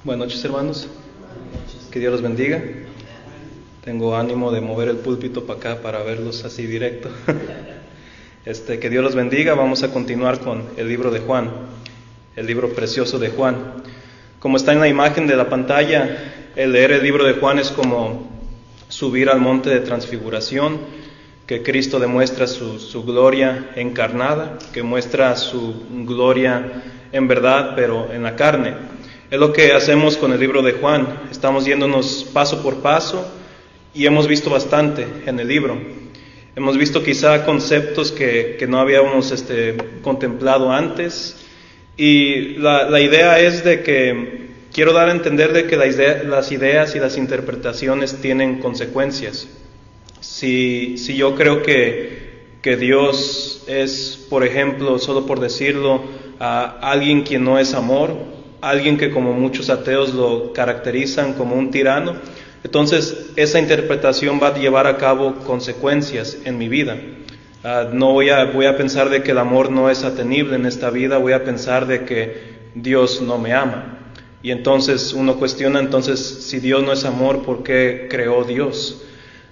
Buenas noches, hermanos. Que Dios los bendiga. Tengo ánimo de mover el púlpito para acá para verlos así directo. Que Dios los bendiga. Vamos a continuar con el libro de Juan, el libro precioso de Juan. Como está en la imagen de la pantalla, el leer el libro de Juan es como subir al monte de transfiguración, que Cristo demuestra su gloria encarnada, que muestra su gloria en verdad, pero en la carne. Es lo que hacemos con el libro de Juan. Estamos yéndonos paso por paso y hemos visto bastante en el libro. Hemos visto quizá conceptos que no habíamos contemplado antes, y la idea es de que quiero dar a entender de que las ideas y las interpretaciones tienen consecuencias. Si yo creo que Dios es, por ejemplo, solo por decirlo, alguien quien no es amor, alguien que como muchos ateos lo caracterizan como un tirano, entonces esa interpretación va a llevar a cabo consecuencias en mi vida. No voy a pensar de que el amor no es atenible en esta vida, voy a pensar de que Dios no me ama. Y entonces uno cuestiona, entonces, si Dios no es amor, ¿por qué creó Dios?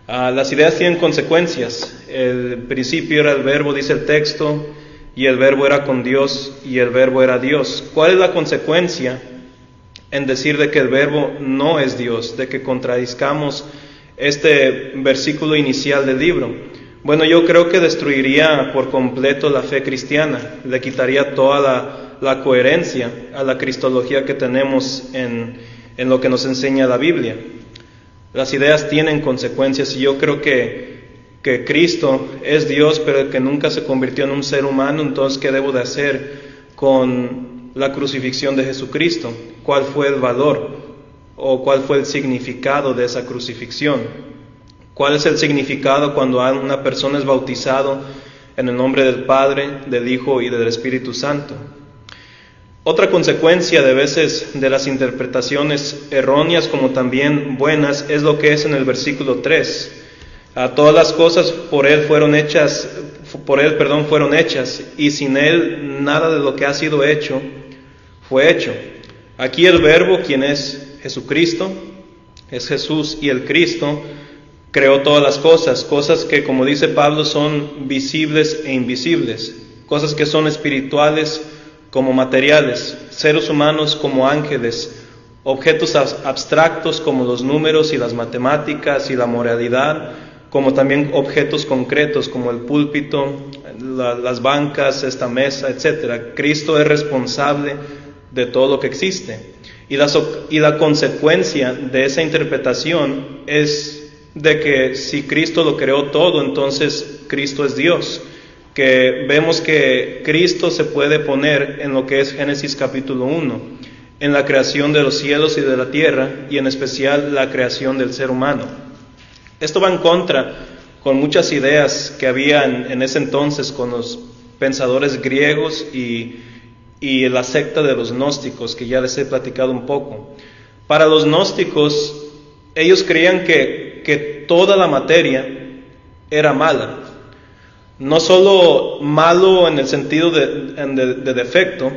Las ideas tienen consecuencias. El principio era el verbo, dice el texto, y el verbo era con Dios, y el verbo era Dios. ¿Cuál es la consecuencia en decir de que el verbo no es Dios, de que contradizcamos este versículo inicial del libro? Bueno, yo creo que destruiría por completo la fe cristiana, le quitaría toda la coherencia a la cristología que tenemos en lo que nos enseña la Biblia. Las ideas tienen consecuencias, y yo creo que Cristo es Dios, pero que nunca se convirtió en un ser humano. Entonces, ¿qué debo de hacer con la crucifixión de Jesucristo? ¿Cuál fue el valor o cuál fue el significado de esa crucifixión? ¿Cuál es el significado cuando una persona es bautizado en el nombre del Padre, del Hijo y del Espíritu Santo? Otra consecuencia de veces de las interpretaciones erróneas como también buenas es lo que es en el versículo 3. Todas las cosas por él fueron hechas, y sin él nada de lo que ha sido hecho fue hecho. Aquí el verbo, quien es Jesucristo, es Jesús, y el Cristo creó todas las cosas que, como dice Pablo, son visibles e invisibles, cosas que son espirituales como materiales, seres humanos como ángeles, objetos abstractos como los números y las matemáticas y la moralidad, como también objetos concretos como el púlpito, las bancas, esta mesa, etc. Cristo es responsable de todo lo que existe. Y la consecuencia de esa interpretación es de que si Cristo lo creó todo, entonces Cristo es Dios. Que vemos que Cristo se puede poner en lo que es Génesis capítulo 1, en la creación de los cielos y de la tierra, y en especial la creación del ser humano. Esto va en contra con muchas ideas que había en ese entonces con los pensadores griegos y la secta de los gnósticos, que ya les he platicado un poco. Para los gnósticos, ellos creían que toda la materia era mala. No solo malo en el sentido de defecto,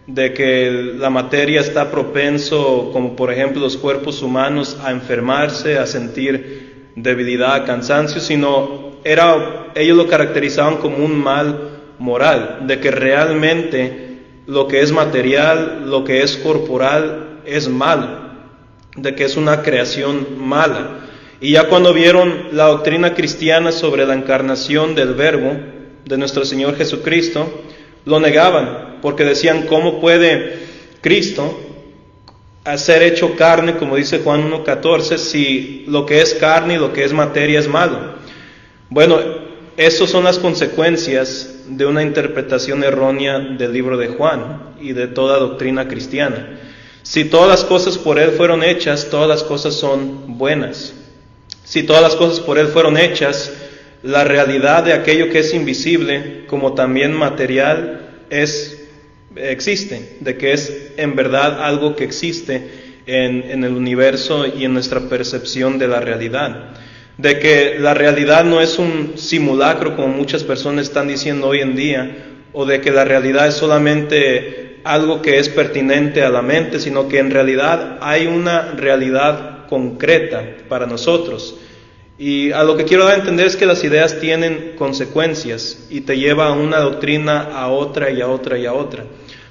de que la materia está propenso, como por ejemplo los cuerpos humanos, a enfermarse, a sentir debilidad, cansancio, sino ellos lo caracterizaban como un mal moral, de que realmente lo que es material, lo que es corporal es malo, de que es una creación mala. Y ya cuando vieron la doctrina cristiana sobre la encarnación del Verbo de nuestro Señor Jesucristo, lo negaban, porque decían, ¿cómo puede Cristo ser hecho carne, como dice Juan 1:14, si lo que es carne y lo que es materia es malo? Bueno, esas son las consecuencias de una interpretación errónea del libro de Juan y de toda doctrina cristiana. Si todas las cosas por él fueron hechas, todas las cosas son buenas. Si todas las cosas por él fueron hechas, la realidad de aquello que es invisible, como también material, existe, de que es en verdad algo que existe en el universo y en nuestra percepción de la realidad. De que la realidad no es un simulacro como muchas personas están diciendo hoy en día, o de que la realidad es solamente algo que es pertinente a la mente, sino que en realidad hay una realidad concreta para nosotros. Y a lo que quiero dar a entender es que las ideas tienen consecuencias y te lleva a una doctrina, a otra y a otra y a otra.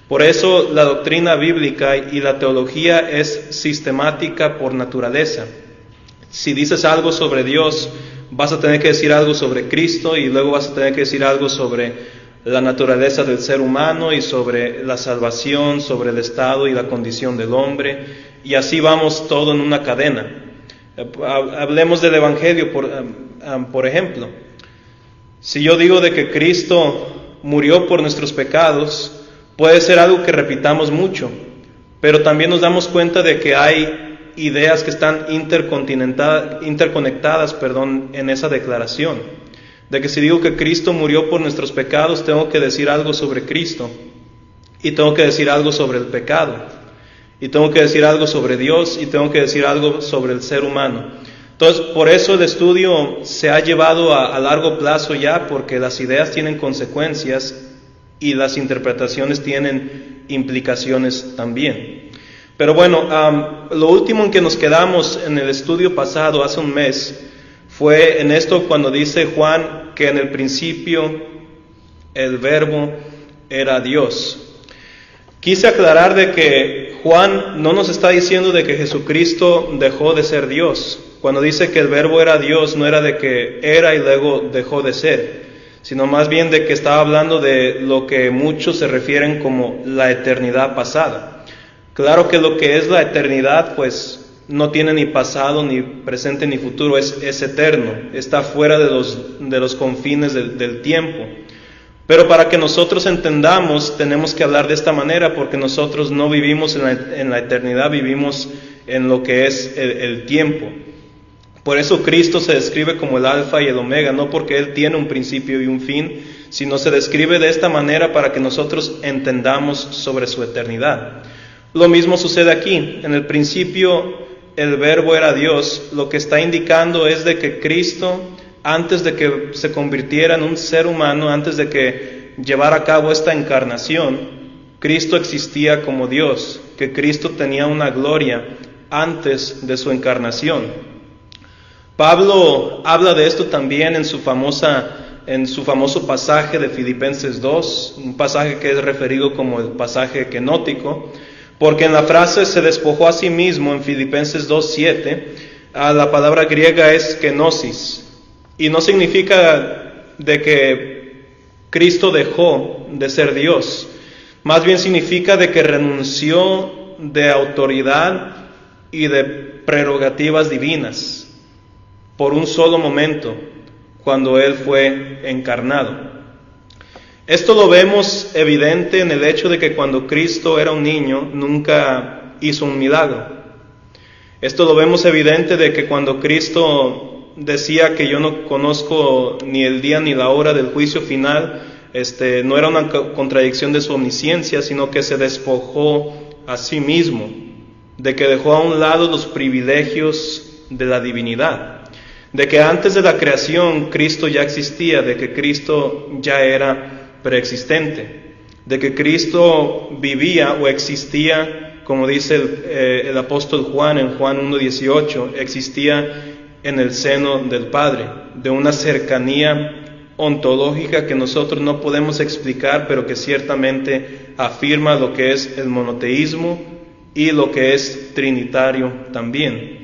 Por eso la doctrina bíblica y la teología es sistemática por naturaleza. Si dices algo sobre Dios, vas a tener que decir algo sobre Cristo y luego vas a tener que decir algo sobre la naturaleza del ser humano y sobre la salvación, sobre el estado y la condición del hombre, y así vamos todo en una cadena. Hablemos del Evangelio, por ejemplo. Si yo digo de que Cristo murió por nuestros pecados, puede ser algo que repitamos mucho, pero también nos damos cuenta de que hay ideas que están interconectadas, en esa declaración. De que si digo que Cristo murió por nuestros pecados, tengo que decir algo sobre Cristo, y tengo que decir algo sobre el pecado, y tengo que decir algo sobre Dios, y tengo que decir algo sobre el ser humano. Entonces, por eso el estudio se ha llevado a largo plazo ya, porque las ideas tienen consecuencias y las interpretaciones tienen implicaciones también. Pero bueno, lo último en que nos quedamos en el estudio pasado, hace un mes, fue en esto cuando dice Juan que en el principio el Verbo era Dios. Quise aclarar de que Juan no nos está diciendo de que Jesucristo dejó de ser Dios. Cuando dice que el Verbo era Dios, no era de que era y luego dejó de ser, sino más bien de que estaba hablando de lo que muchos se refieren como la eternidad pasada. Claro que lo que es la eternidad, pues no tiene ni pasado, ni presente, ni futuro, es eterno, está fuera de los confines del tiempo. Pero para que nosotros entendamos, tenemos que hablar de esta manera, porque nosotros no vivimos en la eternidad, vivimos en lo que es el tiempo. Por eso Cristo se describe como el alfa y el omega, no porque Él tiene un principio y un fin, sino se describe de esta manera para que nosotros entendamos sobre su eternidad. Lo mismo sucede aquí. En el principio el Verbo era Dios. Lo que está indicando es de que Cristo, antes de que se convirtiera en un ser humano, antes de que llevara a cabo esta encarnación, Cristo existía como Dios, que Cristo tenía una gloria antes de su encarnación. Pablo habla de esto también en su famoso pasaje de Filipenses 2, un pasaje que es referido como el pasaje kenótico, porque en la frase se despojó a sí mismo en Filipenses 2:7, la palabra griega es kenosis, y no significa de que Cristo dejó de ser Dios, más bien significa de que renunció de autoridad y de prerrogativas divinas por un solo momento, cuando Él fue encarnado. Esto lo vemos evidente en el hecho de que cuando Cristo era un niño, nunca hizo un milagro. Esto lo vemos evidente de que cuando Cristo decía que yo no conozco ni el día ni la hora del juicio final, no era una contradicción de su omnisciencia, sino que se despojó a sí mismo, de que dejó a un lado los privilegios de la divinidad. De que antes de la creación Cristo ya existía, de que Cristo ya era preexistente, de que Cristo vivía o existía, como dice el apóstol Juan en Juan 1:18, existía en el seno del Padre, de una cercanía ontológica que nosotros no podemos explicar, pero que ciertamente afirma lo que es el monoteísmo y lo que es trinitario también.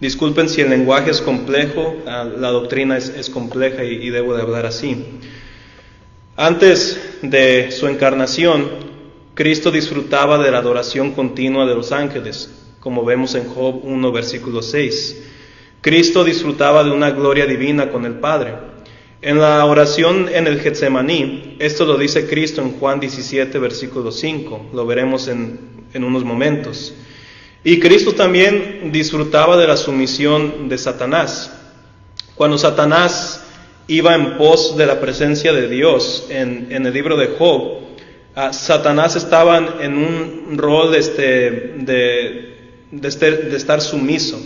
Disculpen si el lenguaje es complejo, la doctrina es compleja y debo de hablar así. Antes de su encarnación, Cristo disfrutaba de la adoración continua de los ángeles, como vemos en Job 1, versículo 6. Cristo disfrutaba de una gloria divina con el Padre. En la oración en el Getsemaní, esto lo dice Cristo en Juan 17, versículo 5, lo veremos en unos momentos. Y Cristo también disfrutaba de la sumisión de Satanás. Cuando Satanás iba en pos de la presencia de Dios en el libro de Job, Satanás estaba en un rol de estar sumiso,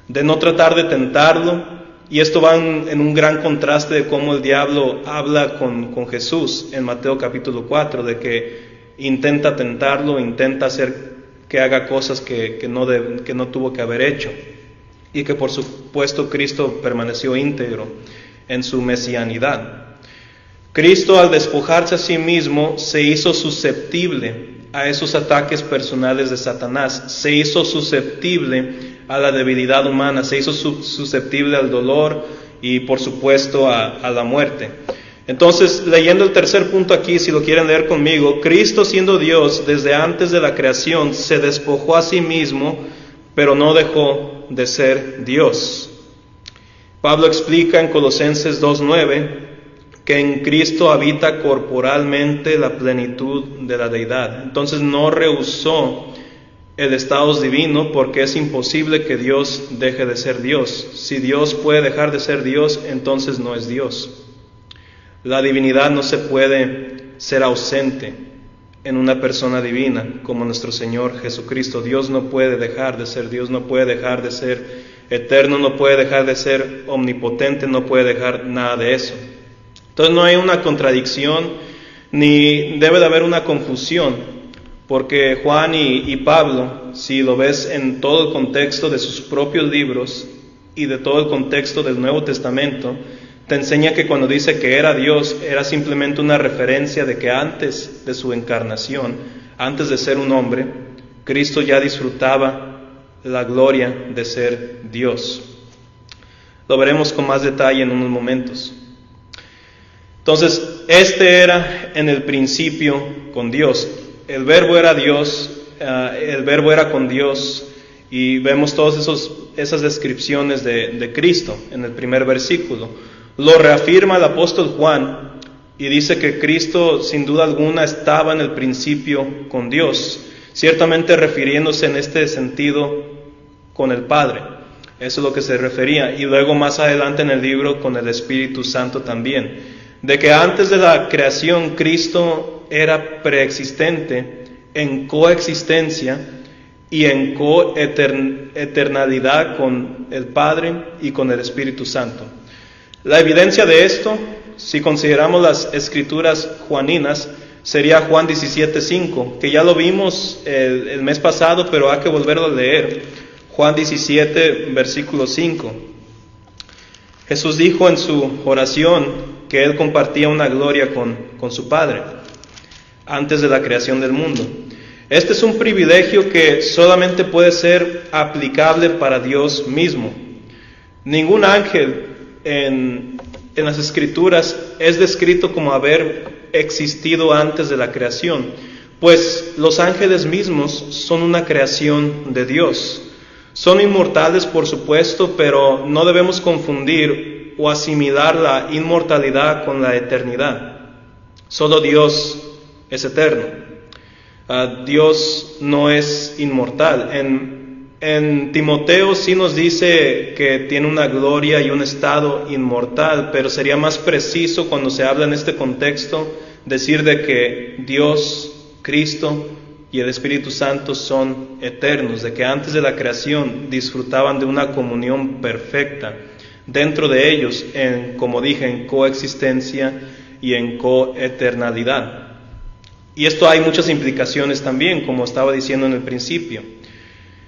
de no tratar de tentarlo, y esto va en un gran contraste de cómo el diablo habla con Jesús en Mateo capítulo 4, de que intenta tentarlo, intenta hacer que haga cosas que no tuvo que haber hecho, y que por supuesto Cristo permaneció íntegro en su mesianidad. Cristo, al despojarse a sí mismo, se hizo susceptible a esos ataques personales de Satanás, se hizo susceptible a la debilidad humana, se hizo susceptible al dolor y por supuesto a la muerte. Entonces, leyendo el tercer punto aquí, si lo quieren leer conmigo, Cristo, siendo Dios desde antes de la creación, se despojó a sí mismo, pero no dejó de ser Dios. Pablo explica en Colosenses 2:9 que en Cristo habita corporalmente la plenitud de la deidad. Entonces no rehusó el estado divino, porque es imposible que Dios deje de ser Dios. Si Dios puede dejar de ser Dios, entonces no es Dios. La divinidad no se puede ser ausente en una persona divina como nuestro Señor Jesucristo. Dios no puede dejar de ser Dios, no puede dejar de ser eterno, no puede dejar de ser omnipotente, no puede dejar nada de eso. Entonces no hay una contradicción, ni debe de haber una confusión, porque Juan y Pablo, si lo ves en todo el contexto de sus propios libros y de todo el contexto del Nuevo Testamento, te enseña que cuando dice que era Dios, era simplemente una referencia de que antes de su encarnación, antes de ser un hombre, Cristo ya disfrutaba la gloria de ser Dios. Lo veremos con más detalle en unos momentos. Entonces, este era en el principio con Dios. El Verbo era Dios, el Verbo era con Dios, y vemos todas esas descripciones de Cristo en el primer versículo. Lo reafirma el apóstol Juan y dice que Cristo sin duda alguna estaba en el principio con Dios, ciertamente refiriéndose en este sentido con el Padre. Eso es lo que se refería. Y luego más adelante en el libro con el Espíritu Santo también. De que antes de la creación Cristo era preexistente en coexistencia y en coeternalidad con el Padre y con el Espíritu Santo. La evidencia de esto, si consideramos las escrituras juaninas, sería Juan 17:5, que ya lo vimos el mes pasado, pero hay que volverlo a leer. Juan 17, versículo 5. Jesús dijo en su oración que Él compartía una gloria con su Padre antes de la creación del mundo. Este es un privilegio que solamente puede ser aplicable para Dios mismo. Ningún ángel en las Escrituras es descrito como haber existido antes de la creación, pues los ángeles mismos son una creación de Dios. Son inmortales, por supuesto, pero no debemos confundir o asimilar la inmortalidad con la eternidad. Solo Dios es eterno. Dios no es inmortal. En Timoteo sí nos dice que tiene una gloria y un estado inmortal, pero sería más preciso cuando se habla en este contexto decir de que Dios, Cristo y el Espíritu Santo son eternos, de que antes de la creación disfrutaban de una comunión perfecta dentro de ellos, como dije, en coexistencia y en coeternalidad. Y esto hay muchas implicaciones también, como estaba diciendo en el principio.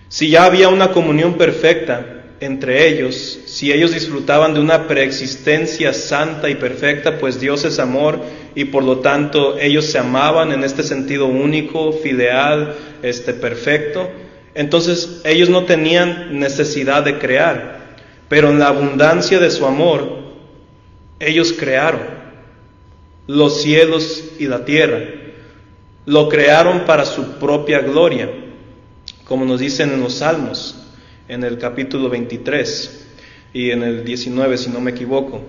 Si ya había una comunión perfecta entre ellos, si ellos disfrutaban de una preexistencia santa y perfecta, pues Dios es amor y por lo tanto ellos se amaban en este sentido único, filial, perfecto. Entonces ellos no tenían necesidad de crear. Pero en la abundancia de su amor, ellos crearon los cielos y la tierra. Lo crearon para su propia gloria, como nos dicen en los Salmos, en el capítulo 23 y en el 19, si no me equivoco.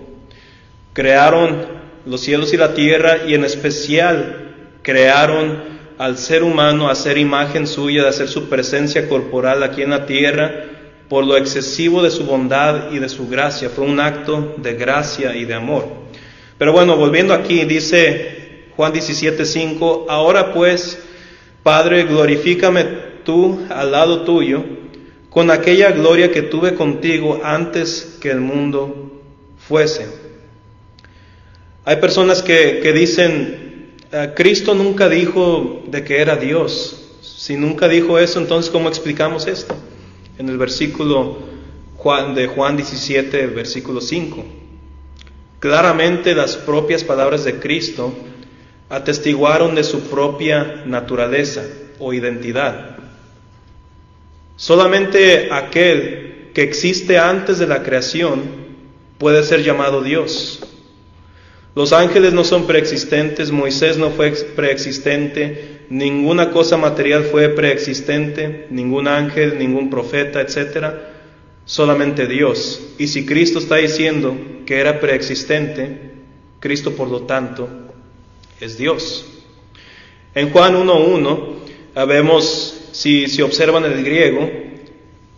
Crearon los cielos y la tierra, y en especial crearon al ser humano a ser imagen suya, de hacer su presencia corporal aquí en la tierra, por lo excesivo de su bondad y de su gracia. Fue un acto de gracia y de amor. Pero bueno, volviendo aquí, dice Juan 17:5, ahora pues, Padre, glorifícame tú al lado tuyo, con aquella gloria que tuve contigo antes que el mundo fuese. Hay personas que dicen, Cristo nunca dijo de que era Dios. Si nunca dijo eso, entonces ¿cómo explicamos esto? En el versículo de Juan 17, versículo 5. Claramente las propias palabras de Cristo atestiguaron de su propia naturaleza o identidad. Solamente aquel que existe antes de la creación puede ser llamado Dios. Los ángeles no son preexistentes, Moisés no fue preexistente, ninguna cosa material fue preexistente, ningún ángel, ningún profeta, etc. Solamente Dios. Y si Cristo está diciendo que era preexistente, Cristo por lo tanto es Dios. En Juan 1:1 vemos, si observan el griego,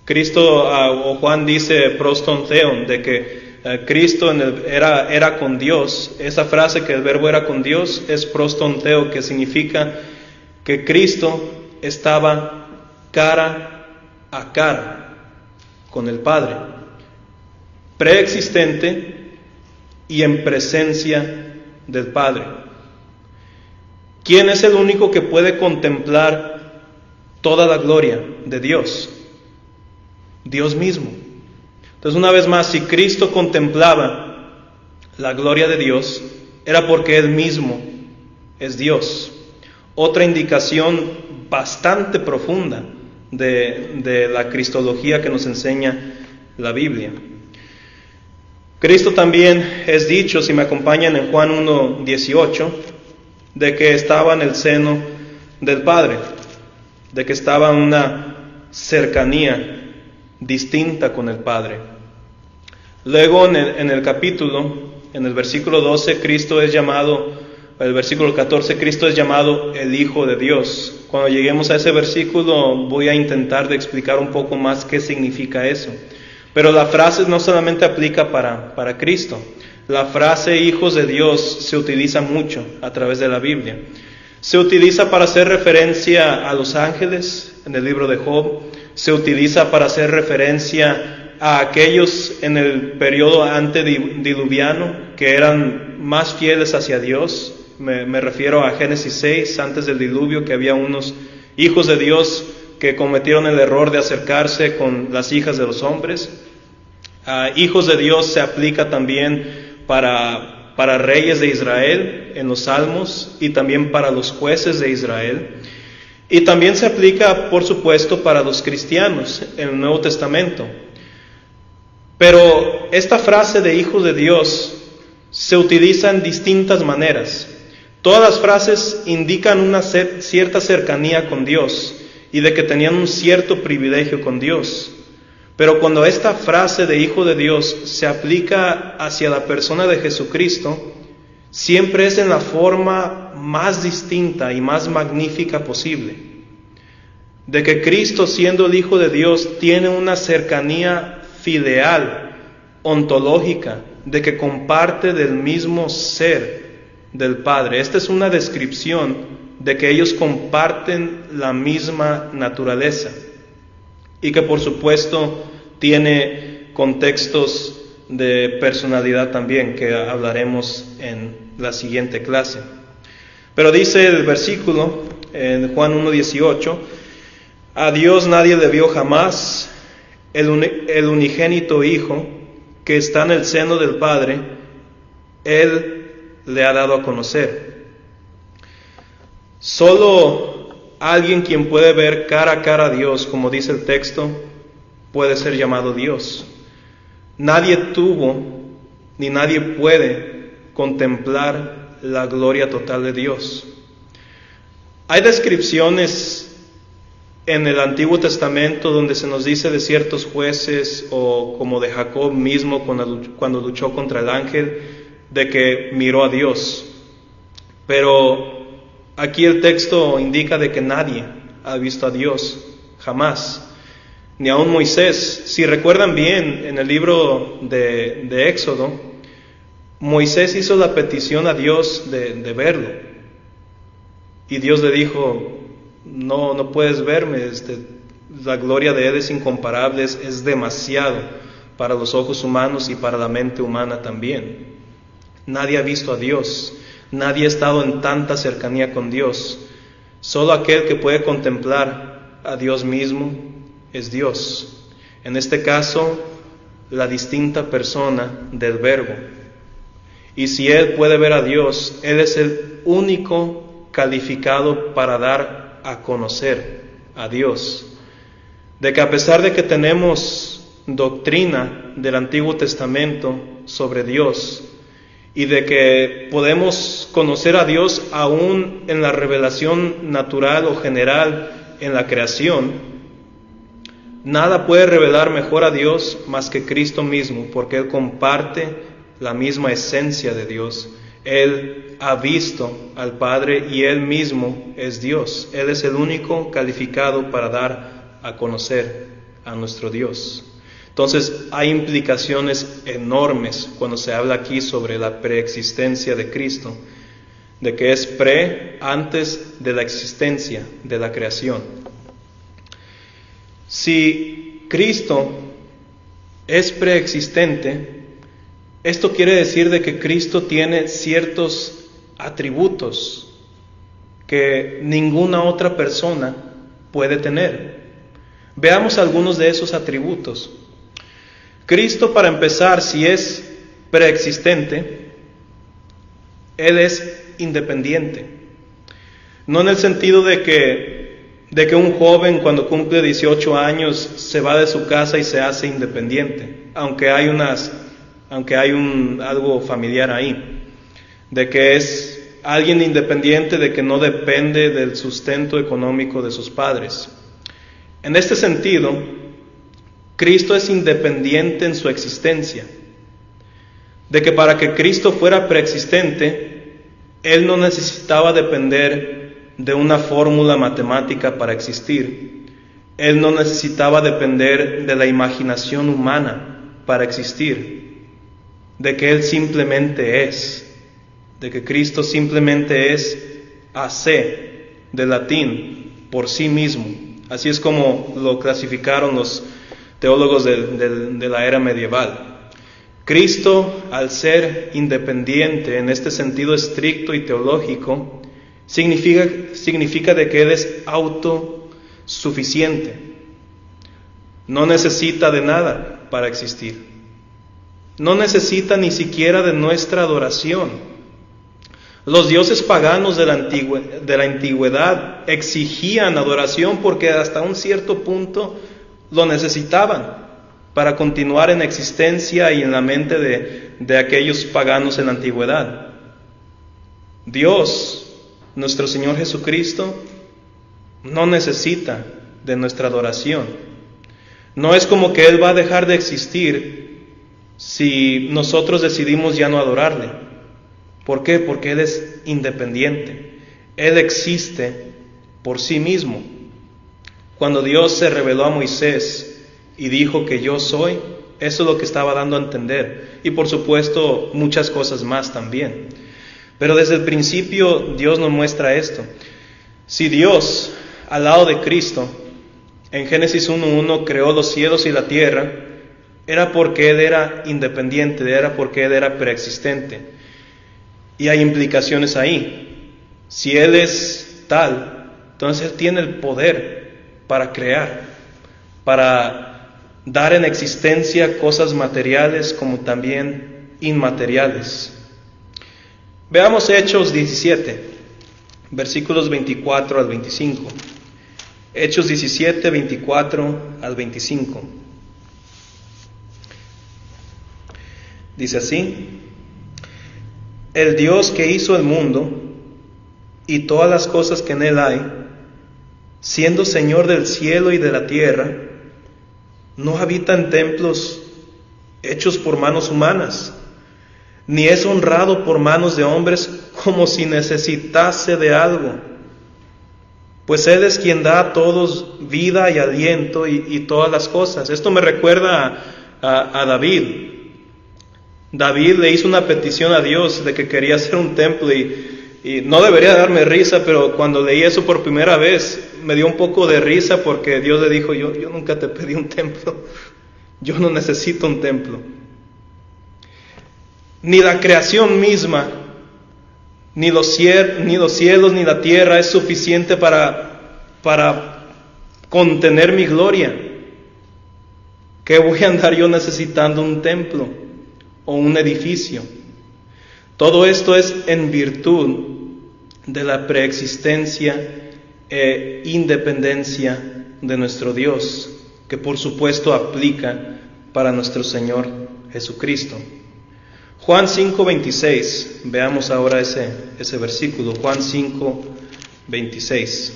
Cristo o Juan dice proston theon, de que Cristo era con Dios. Esa frase que el verbo era con Dios es proston theo, que significa que Cristo estaba cara a cara con el Padre, preexistente y en presencia del Padre. ¿Quién es el único que puede contemplar toda la gloria de Dios? Dios mismo. Entonces, una vez más, si Cristo contemplaba la gloria de Dios, era porque Él mismo es Dios. Otra indicación bastante profunda de la cristología que nos enseña la Biblia. Cristo también es dicho, si me acompañan en Juan 1:18, de que estaba en el seno del Padre, de que estaba en una cercanía distinta con el Padre. Luego en el capítulo, en el versículo 12, el versículo 14, Cristo es llamado el Hijo de Dios. Cuando lleguemos a ese versículo voy a intentar de explicar un poco más qué significa eso. Pero la frase no solamente aplica para Cristo. La frase hijos de Dios se utiliza mucho a través de la Biblia. Se utiliza para hacer referencia a los ángeles en el libro de Job. Se utiliza para hacer referencia a aquellos en el periodo antediluviano que eran más fieles hacia Dios. Me refiero a Génesis 6, antes del diluvio, que había unos hijos de Dios que cometieron el error de acercarse con las hijas de los hombres. Hijos de Dios se aplica también para reyes de Israel en los Salmos y también para los jueces de Israel. Y también se aplica, por supuesto, para los cristianos en el Nuevo Testamento. Pero esta frase de hijo de Dios se utiliza en distintas maneras. Todas las frases indican una cierta cercanía con Dios y de que tenían un cierto privilegio con Dios. Pero cuando esta frase de hijo de Dios se aplica hacia la persona de Jesucristo, siempre es en la forma más distinta y más magnífica posible. De que Cristo, siendo el Hijo de Dios, tiene una cercanía filial, ontológica, de que comparte del mismo ser del Padre. Esta es una descripción de que ellos comparten la misma naturaleza y que por supuesto tiene contextos de personalidad también, que hablaremos en la siguiente clase. Pero dice el versículo en Juan 1:18, a Dios nadie le vio jamás, el unigénito Hijo que está en el seno del Padre, Él le ha dado a conocer. Solo alguien quien puede ver cara a cara a Dios, como dice el texto, puede ser llamado Dios. Nadie tuvo ni nadie puede contemplar la gloria total de Dios. Hay descripciones en el Antiguo Testamento donde se nos dice de ciertos jueces, o como de Jacob mismo cuando luchó contra el ángel, de que miró a Dios. Pero aquí el texto indica de que nadie ha visto a Dios, jamás. Ni aun Moisés. Si recuerdan bien, en el libro de Éxodo, Moisés hizo la petición a Dios de verlo. Y Dios le dijo, no puedes verme, la gloria de Él es incomparable, es demasiado para los ojos humanos y para la mente humana también. Nadie ha visto a Dios. Nadie ha estado en tanta cercanía con Dios. Solo aquel que puede contemplar a Dios mismo es Dios. En este caso, la distinta persona del Verbo. Y si Él puede ver a Dios, Él es el único calificado para dar a conocer a Dios. De que a pesar de que tenemos doctrina del Antiguo Testamento sobre Dios, y de que podemos conocer a Dios aún en la revelación natural o general en la creación, nada puede revelar mejor a Dios más que Cristo mismo, porque Él comparte la misma esencia de Dios. Él ha visto al Padre y Él mismo es Dios. Él es el único calificado para dar a conocer a nuestro Dios. Entonces hay implicaciones enormes cuando se habla aquí sobre la preexistencia de Cristo, de que es antes de la existencia de la creación. Si Cristo es preexistente, esto quiere decir de que Cristo tiene ciertos atributos que ninguna otra persona puede tener. Veamos algunos de esos atributos. Cristo, para empezar, si es preexistente, Él es independiente. No en el sentido de que un joven cuando cumple 18 años se va de su casa y se hace independiente, aunque hay algo familiar ahí, de que es alguien independiente, de que no depende del sustento económico de sus padres. En este sentido, Cristo es independiente en su existencia, de que para que Cristo fuera preexistente, Él no necesitaba depender de una fórmula matemática para existir. Él no necesitaba depender de la imaginación humana para existir, de que Él simplemente es, de que Cristo simplemente es AC, de latín, por sí mismo. Así es como lo clasificaron los teólogos de la era medieval. Cristo, al ser independiente en este sentido estricto y teológico, significa de que Él es autosuficiente. No necesita de nada para existir. No necesita ni siquiera de nuestra adoración. Los dioses paganos de la antigüedad exigían adoración porque hasta un cierto punto lo necesitaban para continuar en existencia y en la mente de aquellos paganos en la antigüedad. Dios, nuestro Señor Jesucristo, no necesita de nuestra adoración. No es como que Él va a dejar de existir si nosotros decidimos ya no adorarle. ¿Por qué? Porque Él es independiente. Él existe por sí mismo. Cuando Dios se reveló a Moisés y dijo que yo soy, eso es lo que estaba dando a entender. Y por supuesto muchas cosas más también. Pero desde el principio Dios nos muestra esto. Si Dios, al lado de Cristo, en Génesis 1:1 creó los cielos y la tierra, era porque Él era independiente, era porque Él era preexistente. Y hay implicaciones ahí. Si Él es tal, entonces Él tiene el poder para crear, para dar en existencia cosas materiales como también inmateriales. Veamos Hechos 17, versículos 24 al 25. Hechos 17, 24 al 25. Dice así: el Dios que hizo el mundo y todas las cosas que en él hay, siendo Señor del cielo y de la tierra, no habita en templos hechos por manos humanas, ni es honrado por manos de hombres como si necesitase de algo, pues Él es quien da a todos vida y aliento y todas las cosas. Esto me recuerda a David. David le hizo una petición a Dios de que quería hacer un templo y no debería darme risa, pero cuando leí eso por primera vez me dio un poco de risa porque Dios le dijo, yo nunca te pedí un templo, yo no necesito un templo. Ni la creación misma Ni los cielos ni la tierra es suficiente para contener mi gloria. ¿Qué voy a andar yo necesitando un templo o un edificio? Todo esto es en virtud de la preexistencia e independencia de nuestro Dios, que por supuesto aplica para nuestro Señor Jesucristo. Juan 5:26, veamos ahora ese versículo, Juan 5:26.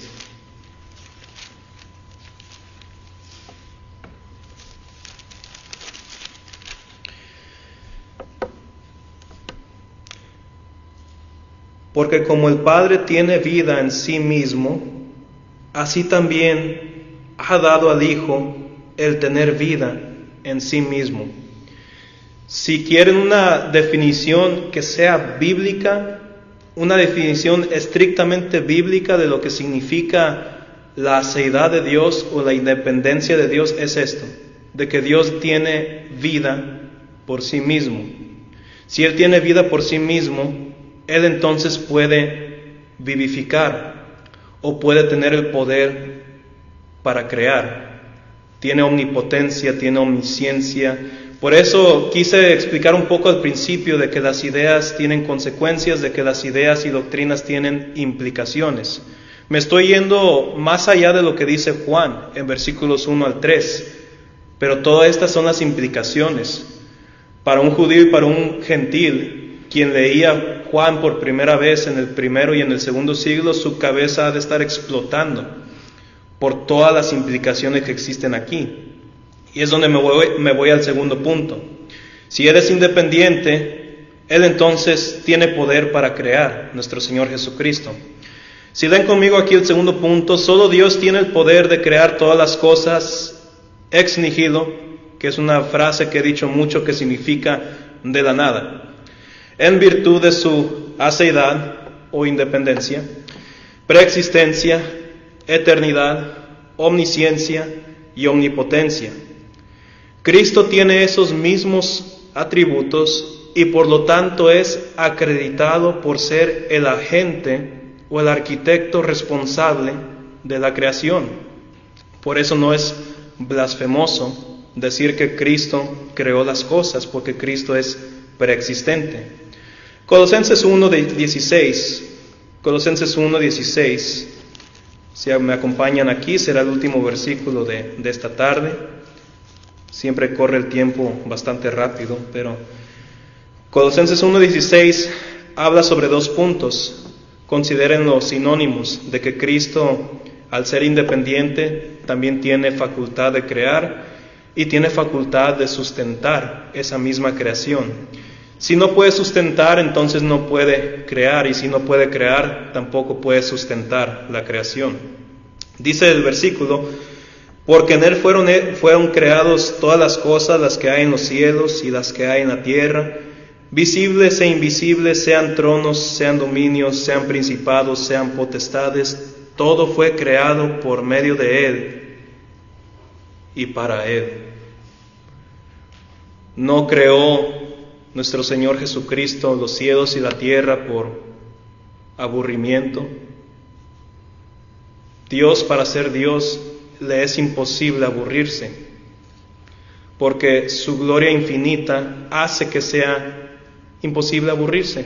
Porque como el Padre tiene vida en sí mismo, así también ha dado al Hijo el tener vida en sí mismo. Si quieren una definición que sea bíblica, una definición estrictamente bíblica de lo que significa la seidad de Dios o la independencia de Dios, es esto, de que Dios tiene vida por sí mismo. Si Él tiene vida por sí mismo, Él entonces puede vivificar o puede tener el poder para crear. Tiene omnipotencia, tiene omnisciencia. Por eso quise explicar un poco al principio de que las ideas tienen consecuencias, de que las ideas y doctrinas tienen implicaciones. Me estoy yendo más allá de lo que dice Juan en versículos 1 al 3, pero todas estas son las implicaciones. Para un judío y para un gentil, quien leía Juan por primera vez en el primero y en el segundo siglo, su cabeza ha de estar explotando por todas las implicaciones que existen aquí. Y es donde me voy al segundo punto. Si Él es independiente, Él entonces tiene poder para crear, nuestro Señor Jesucristo. Si leen conmigo aquí el segundo punto, solo Dios tiene el poder de crear todas las cosas ex nihilo, que es una frase que he dicho mucho que significa de la nada, en virtud de su aceidad o independencia, preexistencia, eternidad, omnisciencia y omnipotencia. Cristo tiene esos mismos atributos y por lo tanto es acreditado por ser el agente o el arquitecto responsable de la creación. Por eso no es blasfemoso decir que Cristo creó las cosas, porque Cristo es preexistente. Colosenses 1:16, si me acompañan aquí, será el último versículo de esta tarde. Siempre corre el tiempo bastante rápido, pero Colosenses 1:16 habla sobre dos puntos. Consideren los sinónimos de que Cristo, al ser independiente, también tiene facultad de crear y tiene facultad de sustentar esa misma creación. Si no puede sustentar, entonces no puede crear, y si no puede crear, tampoco puede sustentar la creación. Dice el versículo: porque en Él fueron creados todas las cosas, las que hay en los cielos y las que hay en la tierra, visibles e invisibles, sean tronos, sean dominios, sean principados, sean potestades, todo fue creado por medio de Él y para Él. No creó nuestro Señor Jesucristo los cielos y la tierra por aburrimiento. Dios, para ser Dios, le es imposible aburrirse, porque su gloria infinita hace que sea imposible aburrirse.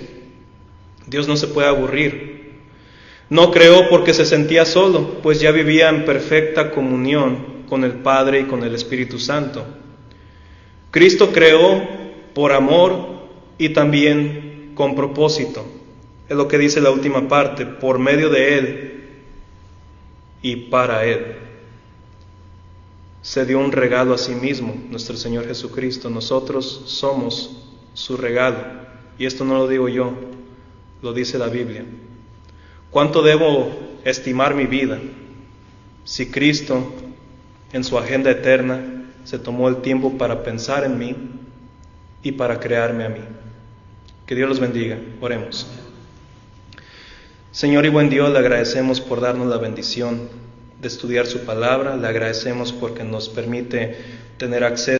Dios no se puede aburrir. No creó porque se sentía solo, pues ya vivía en perfecta comunión con el Padre y con el Espíritu Santo. Cristo creó por amor y también con propósito. Es lo que dice la última parte: por medio de Él y para Él. Se dio un regalo a sí mismo, nuestro Señor Jesucristo. Nosotros somos su regalo. Y esto no lo digo yo, lo dice la Biblia. ¿Cuánto debo estimar mi vida si Cristo, en su agenda eterna, se tomó el tiempo para pensar en mí y para crearme a mí? Que Dios los bendiga. Oremos. Señor y buen Dios, le agradecemos por darnos la bendición de estudiar su palabra. Le agradecemos porque nos permite tener acceso